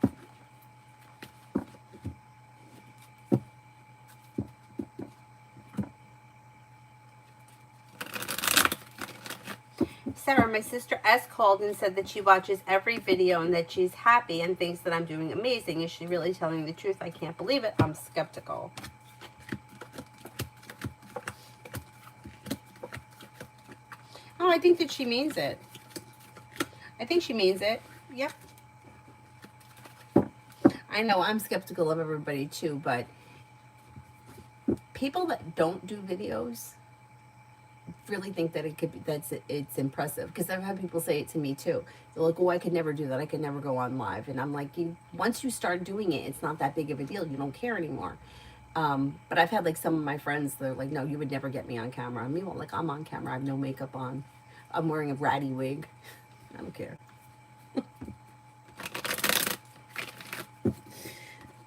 Sarah, my sister S called and said that she watches every video and that she's happy and thinks that I'm doing amazing. Is she really telling the truth? I can't believe it. I'm skeptical. Oh, I think that she means it. I think she means it. Yep. I know I'm skeptical of everybody too, but people that don't do videos really think that it could be, it's impressive, because I've had people say it to me too. They're like, oh, I could never do that, I could never go on live. And I'm like, once you start doing it, it's not that big of a deal. You don't care anymore. But I've had like some of my friends, they're like, no, you would never get me on camera. Meanwhile, like, I'm on camera, I have no makeup on, I'm wearing a ratty wig, I don't care.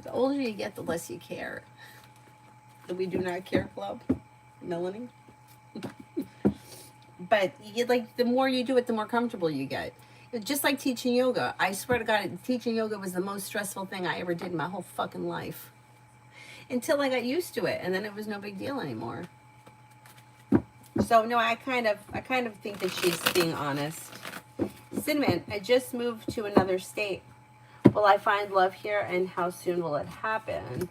The older you get, the less you care. The We Do Not Care Club, Melanie. But you, like, the more you do it, the more comfortable you get. Just like teaching yoga. I swear to God, teaching yoga was the most stressful thing I ever did in my whole fucking life. Until I got used to it, and then it was no big deal anymore. So no, I kind of think that she's being honest. Cinnamon, I just moved to another state. Will I find love here, and how soon will it happen?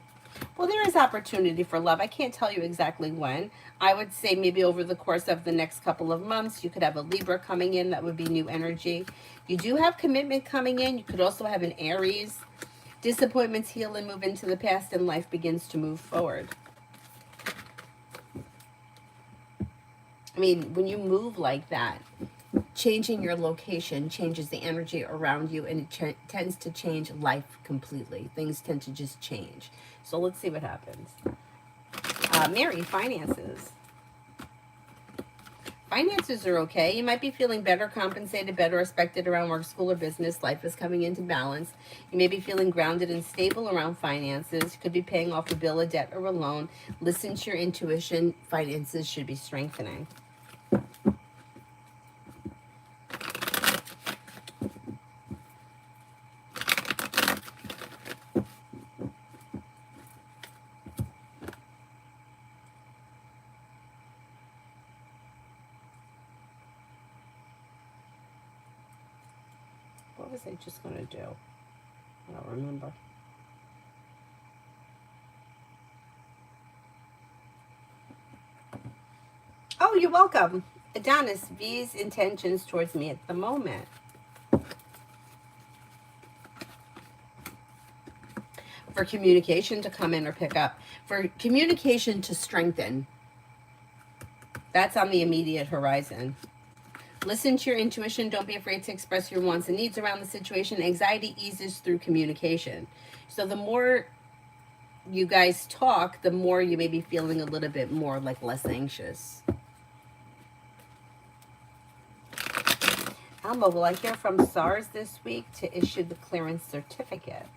Well, there is opportunity for love. I can't tell you exactly when. I would say maybe over the course of the next couple of months. You could have a Libra coming in. That would be new energy. You do have commitment coming in. You could also have an Aries. Disappointments heal and move into the past, and life begins to move forward. I mean, when you move like that, changing your location changes the energy around you, and it tends to change life completely. Things tend to just change. So let's see what happens. Mary, finances. Finances are okay. You might be feeling better compensated, better respected around work, school, or business. Life is coming into balance. You may be feeling grounded and stable around finances. You could be paying off a bill, a debt, or a loan. Listen to your intuition. Finances should be strengthening. What was I just going to do? I don't remember. Oh, you're welcome. Adonis, V's intentions towards me at the moment. For communication to come in or pick up. For communication to strengthen. That's on the immediate horizon. Listen to your intuition. Don't be afraid to express your wants and needs around the situation. Anxiety eases through communication. So the more you guys talk, the more you may be feeling a little bit more like less anxious. Alma, will I hear from SARS this week to issue the clearance certificate?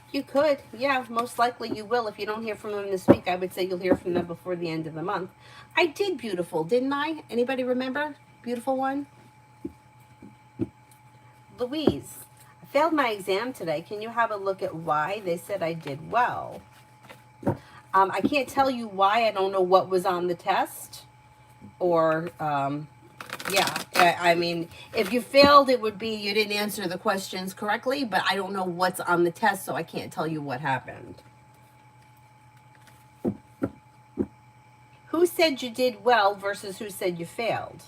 You could. Yeah, most likely you will. If you don't hear from them this week, I would say you'll hear from them before the end of the month. I did Beautiful, didn't I? Anybody remember? Beautiful one? Louise, I failed my exam today. Can you have a look at why? They said I did well. I can't tell you why. I don't know what was on the test. Or, yeah, I mean, if you failed, it would be you didn't answer the questions correctly, but I don't know what's on the test, so I can't tell you what happened. Who said you did well versus who said you failed?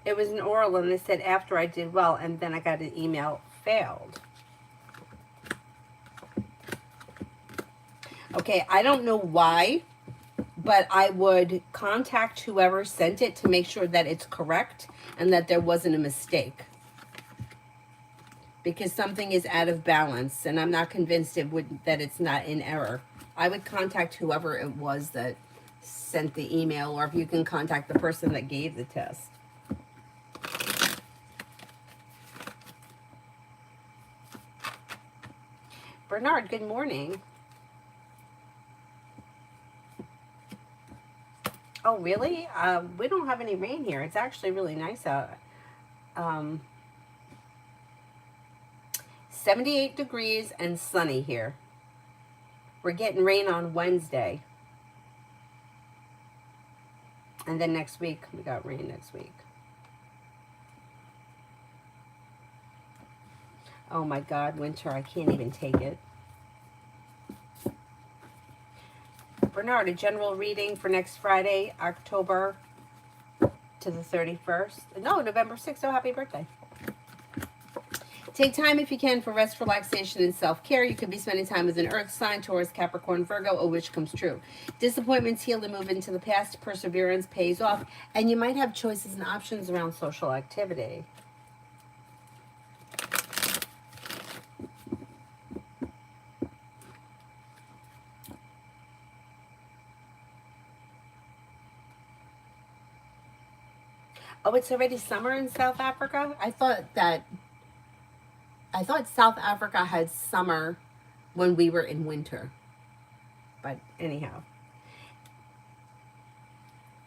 It was an oral, and they said after I did well, and then I got an email, failed. Okay, I don't know why, but I would contact whoever sent it to make sure that it's correct and that there wasn't a mistake. Because something is out of balance, and I'm not convinced that it's not in error. I would contact whoever it was that sent the email, or if you can contact the person that gave the test. Bernard, good morning. Oh, really? We don't have any rain here. It's actually really nice out. 78 degrees and sunny here. We're getting rain on Wednesday. And then next week, we got rain next week. Oh my God, winter, I can't even take it. Bernard, a general reading for next Friday, October to the 31st. No, November 6th. Oh, happy birthday. Take time if you can for rest, relaxation, and self-care. You could be spending time with an earth sign, Taurus, Capricorn, Virgo, a wish comes true. Disappointments heal and move into the past. Perseverance pays off. And you might have choices and options around social activity. Oh, it's already summer in South Africa? I thought South Africa had summer when we were in winter. But anyhow.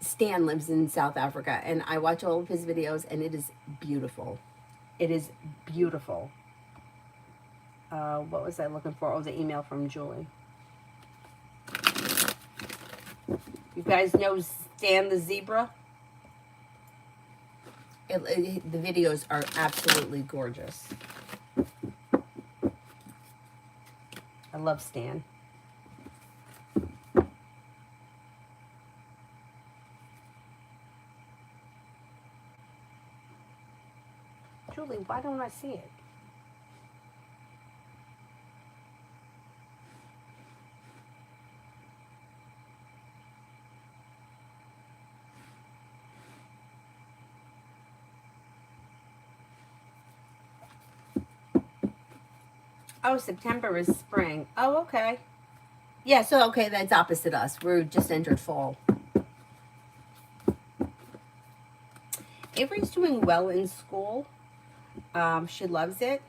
Stan lives in South Africa, and I watch all of his videos, and it is beautiful. It is beautiful. What was I looking for? Oh, the email from Julie. You guys know Stan the Zebra? The videos are absolutely gorgeous. I love Stan. Julie, why don't I see it? Oh, September is spring. Oh, okay. Yeah, so okay, that's opposite us. We're just entered fall. Avery's doing well in school. She loves it.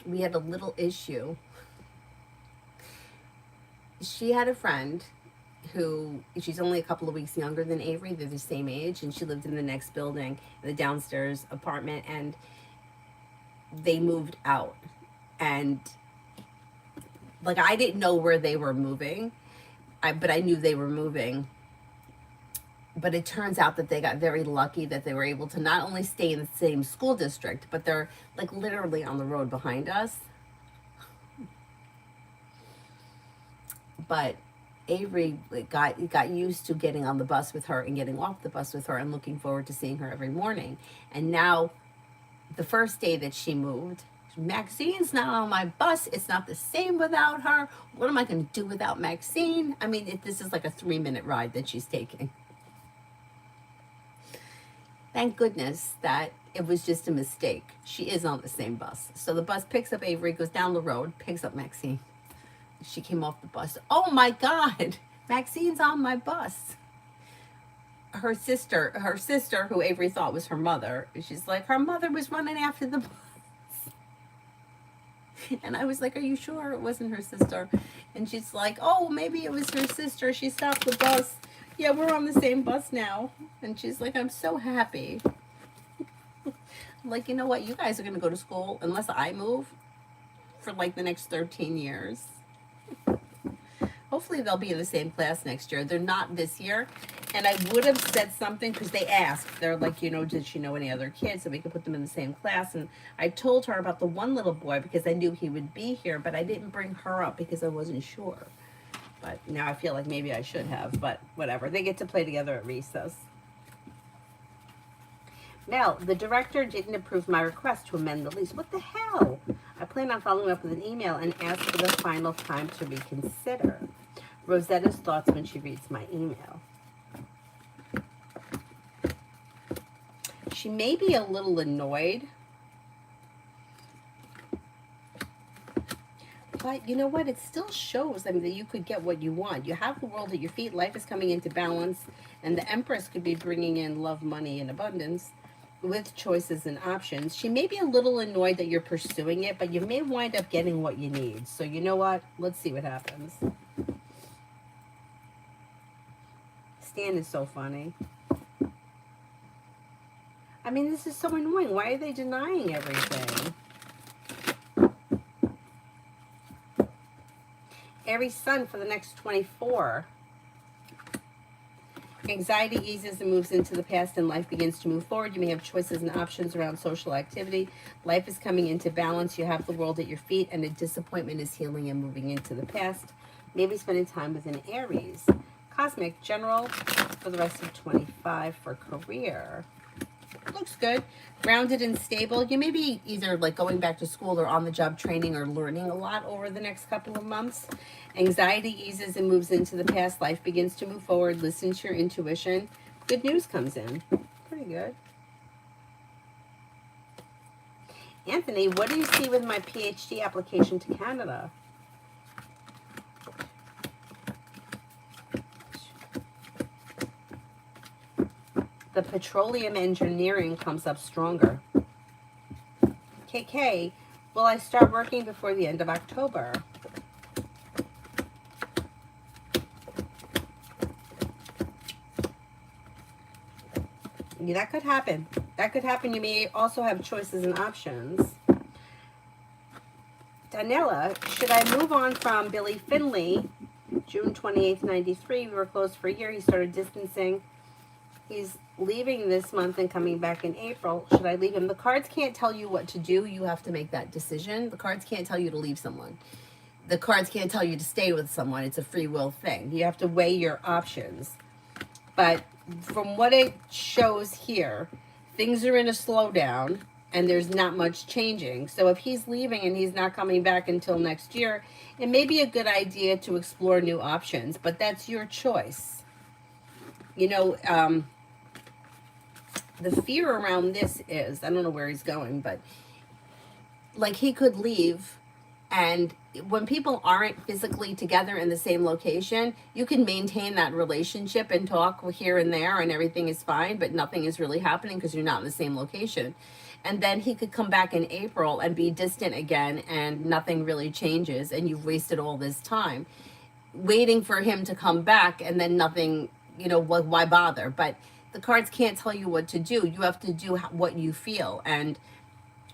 We had a little issue. She had a friend who, she's only a couple of weeks younger than Avery. They're the same age, and she lived in the next building, in the downstairs apartment, and they moved out. And like, I didn't know where they were moving, but I knew they were moving. But it turns out that they got very lucky that they were able to not only stay in the same school district, but they're like literally on the road behind us. But Avery got used to getting on the bus with her and getting off the bus with her and looking forward to seeing her every morning. And now, the first day that she moved, Maxine's not on my bus. It's not the same without her. What am I going to do without Maxine? I mean, this is like a 3-minute ride that she's taking. Thank goodness that it was just a mistake. She is on the same bus. So the bus picks up Avery, goes down the road, picks up Maxine. She came off the bus. Oh my God, Maxine's on my bus. Her sister, who Avery thought was her mother, she's like, her mother was running after the bus. And I was like, are you sure it wasn't her sister? And she's like, oh, maybe it was her sister. She stopped the bus. Yeah, we're on the same bus now. And she's like, I'm so happy. I'm like, you know what? You guys are going to go to school, unless I move, for like the next 13 years. Hopefully they'll be in the same class next year. They're not this year. And I would have said something because they asked. They're like, you know, did she know any other kids so we could put them in the same class? And I told her about the one little boy because I knew he would be here, but I didn't bring her up because I wasn't sure. But now I feel like maybe I should have, but whatever. They get to play together at recess. Mel, the director didn't approve my request to amend the lease. What the hell? I plan on following up with an email and ask for the final time to reconsider. Rosetta's thoughts when she reads my email. She may be a little annoyed. But you know what? It still shows, I mean, that you could get what you want. You have the world at your feet. Life is coming into balance. And the Empress could be bringing in love, money, and abundance with choices and options. She may be a little annoyed that you're pursuing it, but you may wind up getting what you need. So you know what? Let's see what happens. Stan is so funny. I mean, this is so annoying. Why are they denying everything? Aries sun for the next 24. Anxiety eases and moves into the past and life begins to move forward. You may have choices and options around social activity. Life is coming into balance. You have the world at your feet and a disappointment is healing and moving into the past. Maybe spending time with an Aries. Cosmic general for the rest of 25 for career. Looks good. Grounded and stable. You may be either like going back to school or on the job training or learning a lot over the next couple of months. Anxiety eases and moves into the past. Life begins to move forward. Listen to your intuition. Good news comes in. Pretty good. Anthony, what do you see with my PhD application to Canada? The petroleum engineering comes up stronger. KK, will I start working before the end of October? Yeah, that could happen. That could happen. You may also have choices and options. Danella, should I move on from Billy Finley? June 28th, 93. We were close for a year. He started distancing. He's leaving this month and coming back in April. Should I leave him? The cards can't tell you what to do. You have to make that decision. The cards can't tell you to leave someone. The cards can't tell you to stay with someone. It's a free will thing. You have to weigh your options. But from what it shows here, things are in a slowdown and there's not much changing. So if he's leaving and he's not coming back until next year, it may be a good idea to explore new options, but that's your choice. You know, the fear around this is, I don't know where he's going, but like he could leave, and when people aren't physically together in the same location, you can maintain that relationship and talk here and there and everything is fine, but nothing is really happening because you're not in the same location. And then he could come back in April and be distant again and nothing really changes and you've wasted all this time waiting for him to come back and then nothing, you know, why bother? But the cards can't tell you what to do. You have to do what you feel. And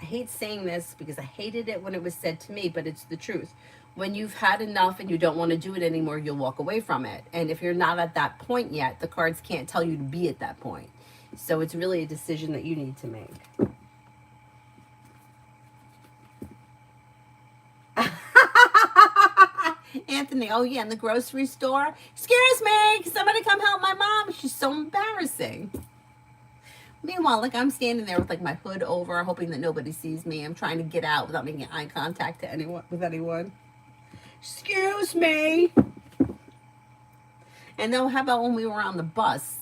I hate saying this because I hated it when it was said to me, but it's the truth. When you've had enough and you don't want to do it anymore, you'll walk away from it. And if you're not at that point yet, the cards can't tell you to be at that point. So it's really a decision that you need to make. Anthony, oh yeah, in the grocery store. Excuse me, can somebody come help my mom? She's so embarrassing. Meanwhile, like I'm standing there with like my hood over, hoping that nobody sees me. I'm trying to get out without making eye contact to anyone. Excuse me. And then how about when we were on the bus?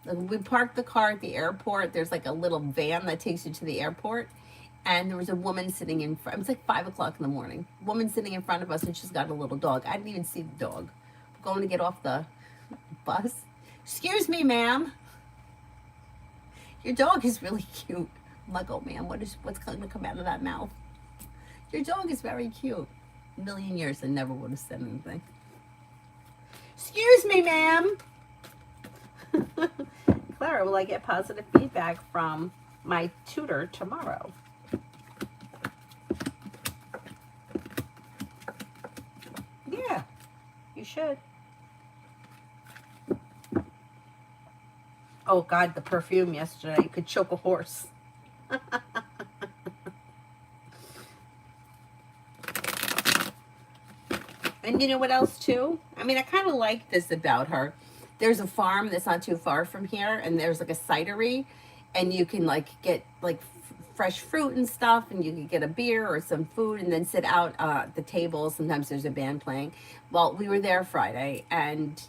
We parked the car at the airport. There's like a little van that takes you to the airport. And there was a woman sitting in front. It was like 5 o'clock in the morning. Woman sitting in front of us, and she's got a little dog. I didn't even see the dog. I'm going to get off the bus. Excuse me, ma'am. Your dog is really cute. I'm like, oh man, what's going to come out of that mouth? Your dog is very cute. A million years, I never would have said anything. Excuse me, ma'am. Clara, will I get positive feedback from my tutor tomorrow? Yeah, you should. Oh God, the perfume yesterday could choke a horse. And you know what else too? I mean, I kind of like this about her. There's a farm that's not too far from here, and there's like a cidery, and you can like get like fresh fruit and stuff, and you can get a beer or some food and then sit out at the table. Sometimes there's a band playing. Well, we were there Friday, and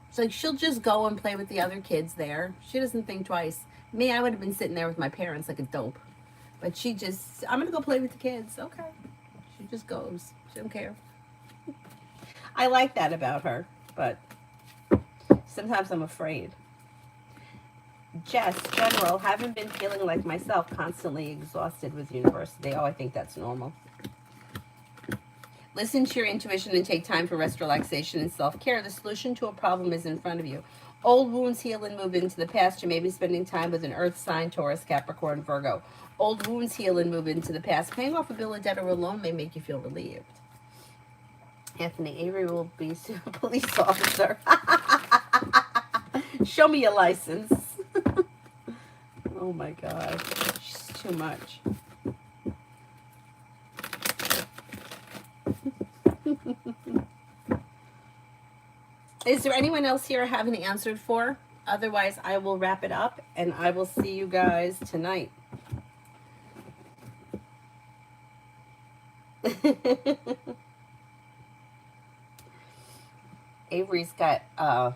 it's like she'll just go and play with the other kids there. She doesn't think twice. Me, I would have been sitting there with my parents like a dope. But she just, I'm going to go play with the kids. Okay. She just goes. She don't care. I like that about her, but sometimes I'm afraid. Jess, general, haven't been feeling like myself, constantly exhausted with university. Oh, I think that's normal. Listen to your intuition and take time for rest, relaxation, and self-care. The solution to a problem is in front of you. Old wounds heal and move into the past. You may be spending time with an earth sign, Taurus, Capricorn, Virgo. Old wounds heal and move into the past. Paying off a bill of debt or a loan may make you feel relieved. Anthony, Avery will be a police officer. Show me your license. Oh my God. She's too much. Is there anyone else here I haven't answered for? Otherwise, I will wrap it up and I will see you guys tonight. Avery's got a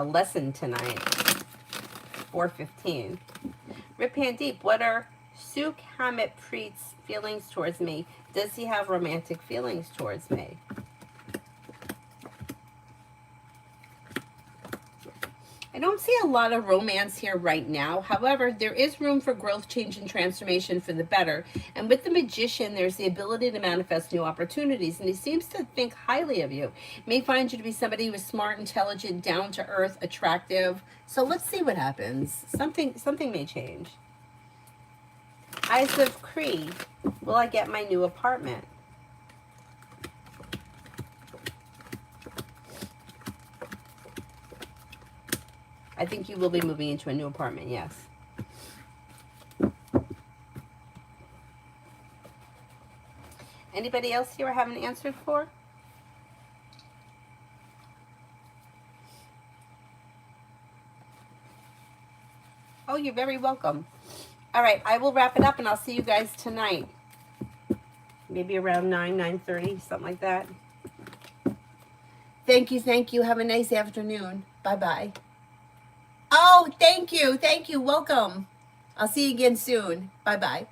lesson tonight, 4:15. Rip Hand Deep, what are Suk Hamit Preet's feelings towards me? Does he have romantic feelings towards me? I don't see a lot of romance here right now. However, there is room for growth, change, and transformation for the better. And with the Magician, there's the ability to manifest new opportunities. And he seems to think highly of you. May find you to be somebody who is smart, intelligent, down to earth, attractive. So let's see what happens. Something may change. Eyes of Cree. Will I get my new apartment? I think you will be moving into a new apartment, yes. Anybody else here I haven't answered for? Oh, you're very welcome. All right, I will wrap it up and I'll see you guys tonight. Maybe around 9:30, something like that. Thank you, thank you. Have a nice afternoon. Bye-bye. Oh, thank you, welcome. I'll see you again soon. Bye-bye.